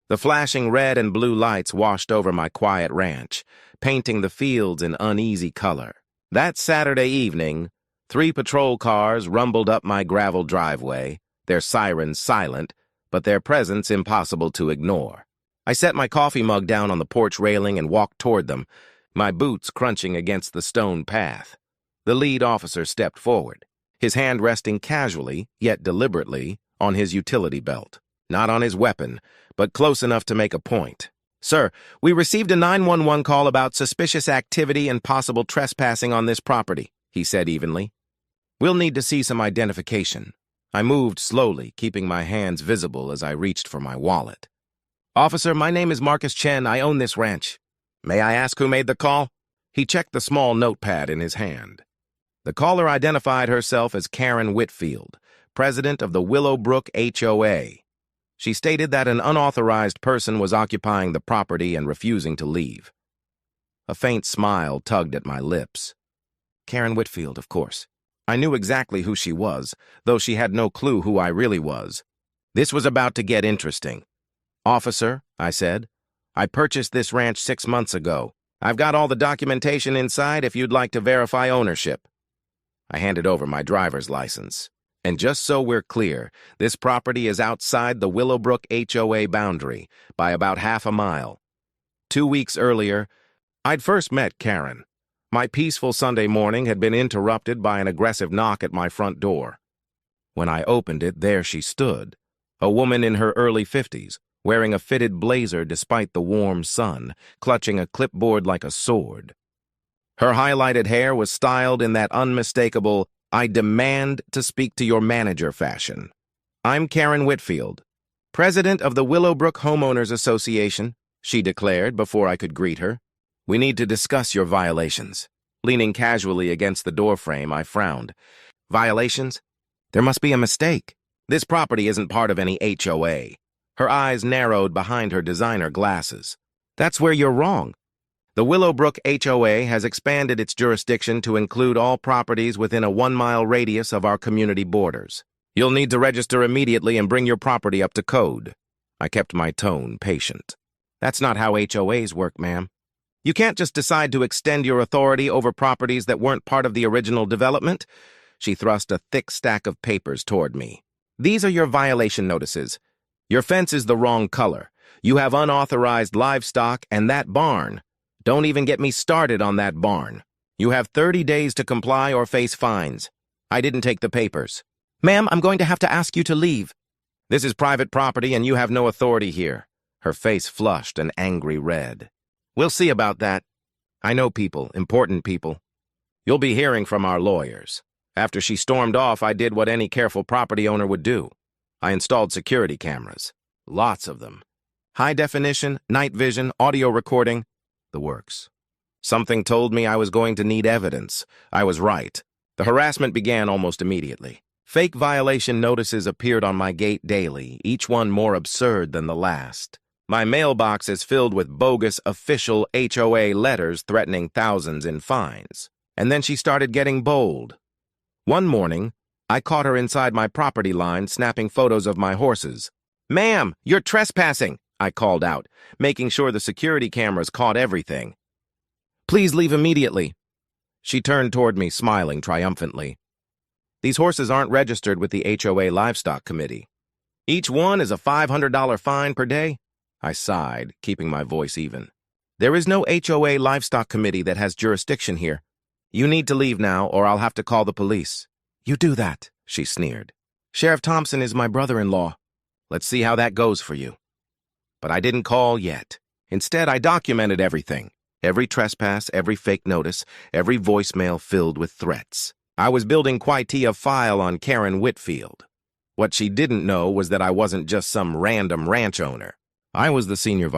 The flashing red and blue lights washed over my quiet ranch, painting the fields in uneasy color. That Saturday evening, 3 patrol cars rumbled up my gravel driveway, their sirens silent, but their presence impossible to ignore. I set my coffee mug down on the porch railing and walked toward them, my boots crunching against the stone path. The lead officer stepped forward, his hand resting casually, yet deliberately, on his utility belt. Not on his weapon, but close enough to make a point. "Sir, we received a 911 call about suspicious activity and possible trespassing on this property," he said evenly. "We'll need to see some identification." I moved slowly, keeping my hands visible as I reached for my wallet. "Officer, my name is Marcus Chen. I own this ranch. May I ask who made the call?" He checked the small notepad in his hand. The caller identified herself as Karen Whitfield, president of the Willowbrook HOA. She stated that an unauthorized person was occupying the property and refusing to leave. A faint smile tugged at my lips. Karen Whitfield, of course. I knew exactly who she was, though she had no clue who I really was. This was about to get interesting. "Officer," I said, "I purchased this ranch 6 months ago. I've got all the documentation inside if you'd like to verify ownership." I handed over my driver's license. And just so we're clear, this property is outside the Willowbrook HOA boundary by about half a mile. 2 weeks earlier, I'd first met Karen. My peaceful Sunday morning had been interrupted by an aggressive knock at my front door. When I opened it, there she stood, a woman in her early 50s, wearing a fitted blazer despite the warm sun, clutching a clipboard like a sword. Her highlighted hair was styled in that unmistakable, "I demand to speak to your manager" fashion. "I'm Karen Whitfield, president of the Willowbrook Homeowners Association," she declared before I could greet her. "We need to discuss your violations." Leaning casually against the doorframe, I frowned. "Violations? There must be a mistake. This property isn't part of any HOA. Her eyes narrowed behind her designer glasses. "That's where you're wrong. The Willowbrook HOA has expanded its jurisdiction to include all properties within a 1-mile radius of our community borders. You'll need to register immediately and bring your property up to code." I kept my tone patient. "That's not how HOAs work, ma'am. You can't just decide to extend your authority over properties that weren't part of the original development." She thrust a thick stack of papers toward me. "These are your violation notices. Your fence is the wrong color. You have unauthorized livestock, and that barn. Don't even get me started on that barn. You have 30 days to comply or face fines. I didn't take the papers." "Ma'am, I'm going to have to ask you to leave." "This is private property and you have no authority here." Her face flushed an angry red. "We'll see about that. I know people, important people. You'll be hearing from our lawyers." After she stormed off, I did what any careful property owner would do. I installed security cameras. Lots of them. High definition, night vision, audio recording. The works. Something told me I was going to need evidence. I was right. The harassment began almost immediately. Fake violation notices appeared on my gate daily, each one more absurd than the last. My mailbox is filled with bogus official HOA letters threatening thousands in fines. And then she started getting bold. One morning, I caught her inside my property line snapping photos of my horses. "Ma'am, you're trespassing," I called out, making sure the security cameras caught everything. "Please leave immediately." She turned toward me, smiling triumphantly. "These horses aren't registered with the HOA Livestock Committee. Each one is a $500 fine per day." I sighed, keeping my voice even. "There is no HOA Livestock Committee that has jurisdiction here. You need to leave now, or I'll have to call the police." "You do that," she sneered. "Sheriff Thompson is my brother-in-law. Let's see how that goes for you." But I didn't call yet. Instead, I documented everything. Every trespass, every fake notice, every voicemail filled with threats. I was building quite a file on Karen Whitfield. What she didn't know was that I wasn't just some random ranch owner. I was the senior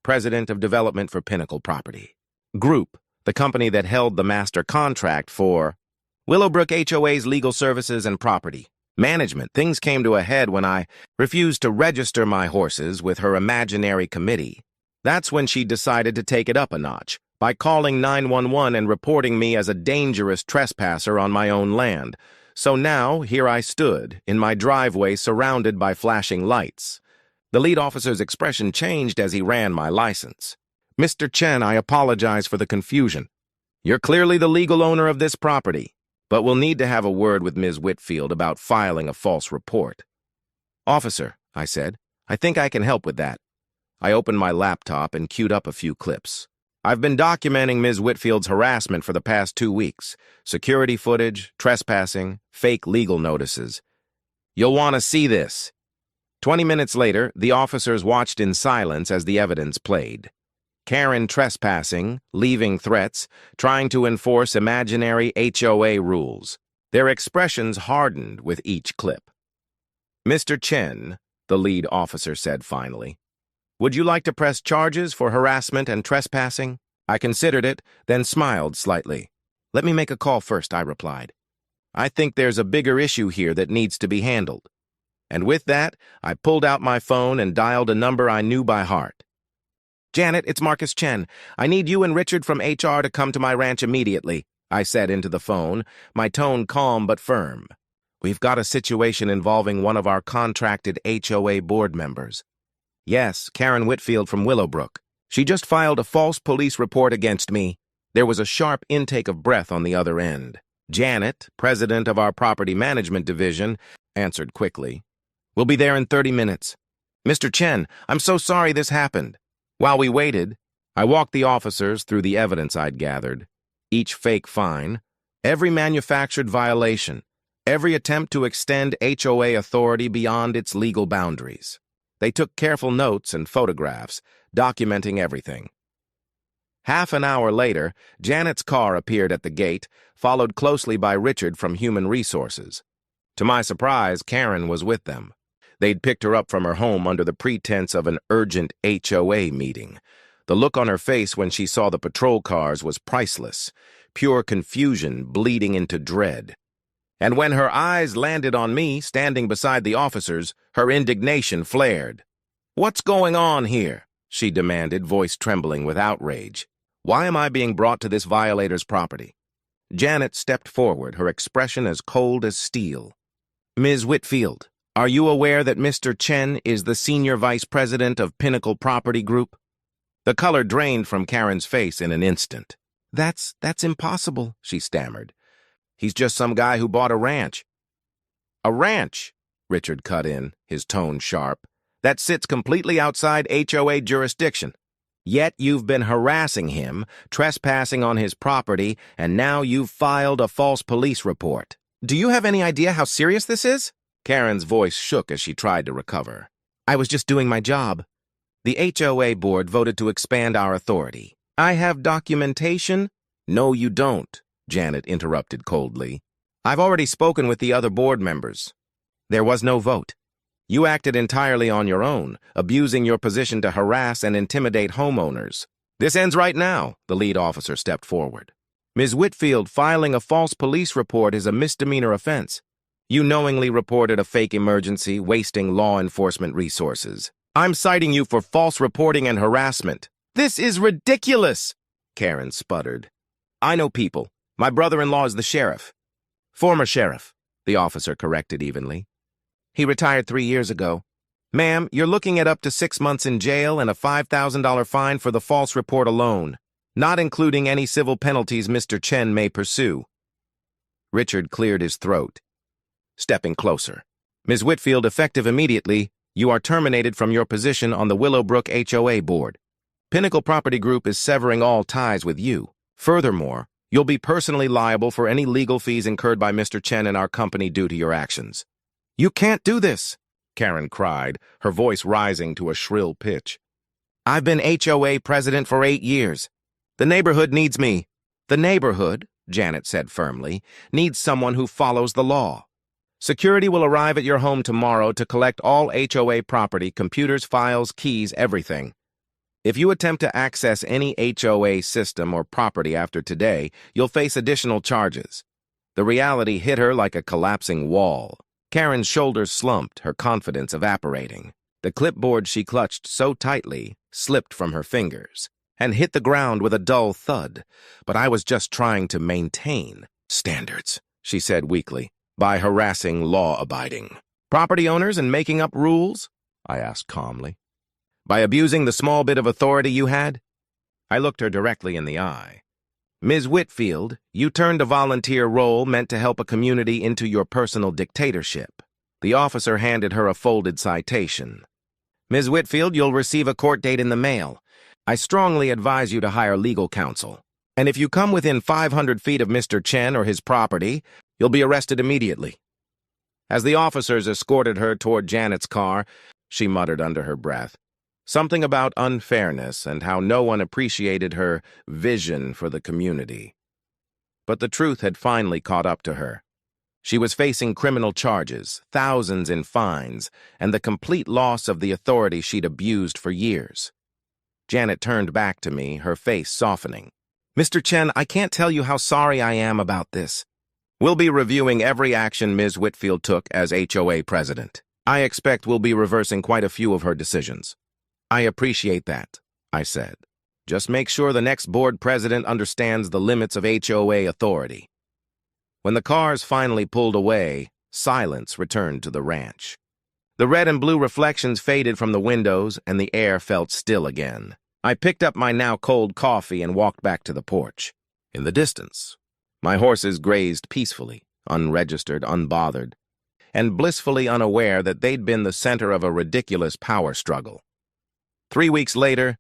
president of development for Pinnacle Property Group, the company that held the master contract for Willowbrook HOA's legal services and property management. Things came to a head when I refused to register my horses with her imaginary committee. That's when she decided to take it up a notch by calling 911 and reporting me as a dangerous trespasser on my own land. So now, here I stood, in my driveway surrounded by flashing lights. The lead officer's expression changed as he ran my license. "Mr. Chen, I apologize for the confusion. You're clearly the legal owner of this property, but we'll need to have a word with Ms. Whitfield about filing a false report." "Officer," I said, "I think I can help with that." I opened my laptop and queued up a few clips. "I've been documenting Ms. Whitfield's harassment for the past 2 weeks. Security footage, trespassing, fake legal notices. You'll want to see this." 20 minutes later, the officers watched in silence as the evidence played. Karen trespassing, leaving threats, trying to enforce imaginary HOA rules. Their expressions hardened with each clip. "Mr. Chen," the lead officer said finally, "would you like to press charges for harassment and trespassing?" I considered it, then smiled slightly. "Let me make a call first," I replied. "I think there's a bigger issue here that needs to be handled." And with that, I pulled out my phone and dialed a number I knew by heart. "Janet, it's Marcus Chen. I need you and Richard from HR to come to my ranch immediately," I said into the phone, my tone calm but firm. "We've got a situation involving one of our contracted HOA board members." "Yes, Karen Whitfield from Willowbrook. She just filed a false police report against me." There was a sharp intake of breath on the other end. Janet, president of our property management division, answered quickly. "We'll be there in 30 minutes. Mr. Chen, I'm so sorry this happened." While we waited, I walked the officers through the evidence I'd gathered. Each fake fine, every manufactured violation, every attempt to extend HOA authority beyond its legal boundaries. They took careful notes and photographs, documenting everything. Half an hour later, Janet's car appeared at the gate, followed closely by Richard from Human Resources. To my surprise, Karen was with them. They'd picked her up from her home under the pretense of an urgent HOA meeting. The look on her face when she saw the patrol cars was priceless, pure confusion bleeding into dread. And when her eyes landed on me, standing beside the officers, her indignation flared. "What's going on here?" she demanded, voice trembling with outrage. "Why am I being brought to this violator's property?" Janet stepped forward, her expression as cold as steel. "Ms. Whitfield, are you aware that Mr. Chen is the senior vice president of Pinnacle Property Group?" The color drained from Karen's face in an instant. That's impossible," she stammered. "He's just some guy who bought a ranch." "A ranch," Richard cut in, his tone sharp, "that sits completely outside HOA jurisdiction. Yet you've been harassing him, trespassing on his property, and now you've filed a false police report. Do you have any idea how serious this is?" Karen's voice shook as she tried to recover. "I was just doing my job. The HOA board voted to expand our authority. I have documentation." "No, you don't," Janet interrupted coldly. "I've already spoken with the other board members. There was no vote. You acted entirely on your own, abusing your position to harass and intimidate homeowners. This ends right now," the lead officer stepped forward. "Ms. Whitfield, filing a false police report is a misdemeanor offense. You knowingly reported a fake emergency, wasting law enforcement resources. I'm citing you for false reporting and harassment." "This is ridiculous," Karen sputtered. "I know people. My brother-in-law is the sheriff." "Former sheriff," the officer corrected evenly. "He retired 3 years ago. Ma'am, you're looking at up to 6 months in jail and a $5,000 fine for the false report alone, not including any civil penalties Mr. Chen may pursue." Richard cleared his throat, stepping closer. "Ms. Whitfield, effective immediately, you are terminated from your position on the Willowbrook HOA board. Pinnacle Property Group is severing all ties with you. Furthermore, you'll be personally liable for any legal fees incurred by Mr. Chen and our company due to your actions." "You can't do this," Karen cried, her voice rising to a shrill pitch. "I've been HOA president for 8 years. The neighborhood needs me." "The neighborhood," Janet said firmly, "needs someone who follows the law. Security will arrive at your home tomorrow to collect all HOA property, computers, files, keys, everything. If you attempt to access any HOA system or property after today, you'll face additional charges." The reality hit her like a collapsing wall. Karen's shoulders slumped, her confidence evaporating. The clipboard she clutched so tightly slipped from her fingers and hit the ground with a dull thud. "But I was just trying to maintain standards," she said weakly, "by harassing law-abiding property owners and making up rules." I asked calmly. By abusing the small bit of authority you had? I looked her directly in the eye. Ms. Whitfield, you turned a volunteer role meant to help a community into your personal dictatorship. The officer handed her a folded citation. Ms. Whitfield, you'll receive a court date in the mail. I strongly advise you to hire legal counsel. And if you come within 500 feet of Mr. Chen or his property, you'll be arrested immediately. As the officers escorted her toward Janet's car, she muttered under her breath. Something about unfairness and how no one appreciated her vision for the community. But the truth had finally caught up to her. She was facing criminal charges, thousands in fines, and the complete loss of the authority she'd abused for years. Janet turned back to me, her face softening. Mr. Chen, I can't tell you how sorry I am about this. We'll be reviewing every action Ms. Whitfield took as HOA president. I expect we'll be reversing quite a few of her decisions. I appreciate that, I said. Just make sure the next board president understands the limits of HOA authority. When the cars finally pulled away, silence returned to the ranch. The red and blue reflections faded from the windows, and the air felt still again. I picked up my now cold coffee and walked back to the porch. In the distance, my horses grazed peacefully, unregistered, unbothered, and blissfully unaware that they'd been the center of a ridiculous power struggle. 3 weeks later,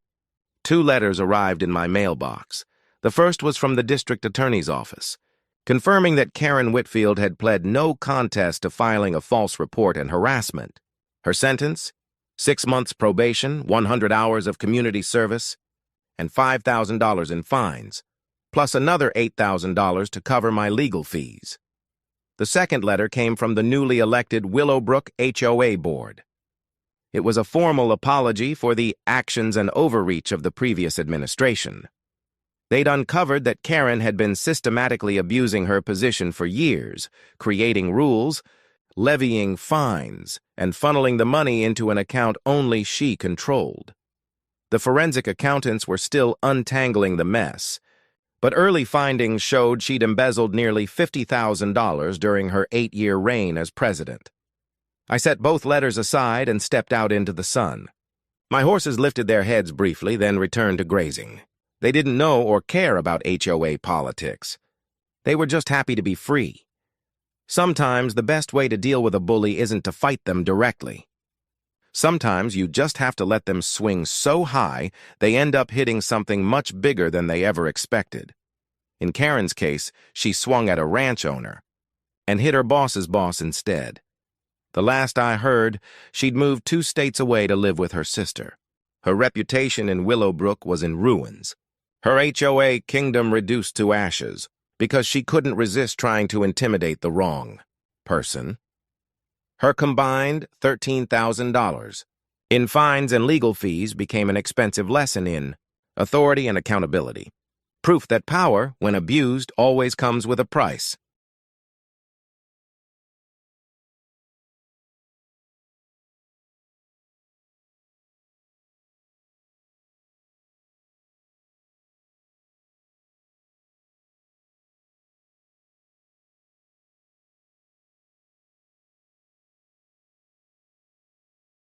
2 letters arrived in my mailbox. The first was from the district attorney's office, confirming that Karen Whitfield had pled no contest to filing a false report and harassment. Her sentence? 6 months probation, 100 hours of community service, and $5,000 in fines, plus another $8,000 to cover my legal fees. The second letter came from the newly elected Willowbrook HOA board. It was a formal apology for the actions and overreach of the previous administration. They'd uncovered that Karen had been systematically abusing her position for years, creating rules, levying fines, and funneling the money into an account only she controlled. The forensic accountants were still untangling the mess, but early findings showed she'd embezzled nearly $50,000 during her 8-year reign as president. I set both letters aside and stepped out into the sun. My horses lifted their heads briefly, then returned to grazing. They didn't know or care about HOA politics. They were just happy to be free. Sometimes the best way to deal with a bully isn't to fight them directly. Sometimes you just have to let them swing so high they end up hitting something much bigger than they ever expected. In Karen's case, she swung at a ranch owner and hit her boss's boss instead. The last I heard, she'd moved 2 states away to live with her sister. Her reputation in Willowbrook was in ruins. Her HOA kingdom reduced to ashes because she couldn't resist trying to intimidate the wrong person. Her combined $13,000 in fines and legal fees became an expensive lesson in authority and accountability. Proof that power, when abused, always comes with a price.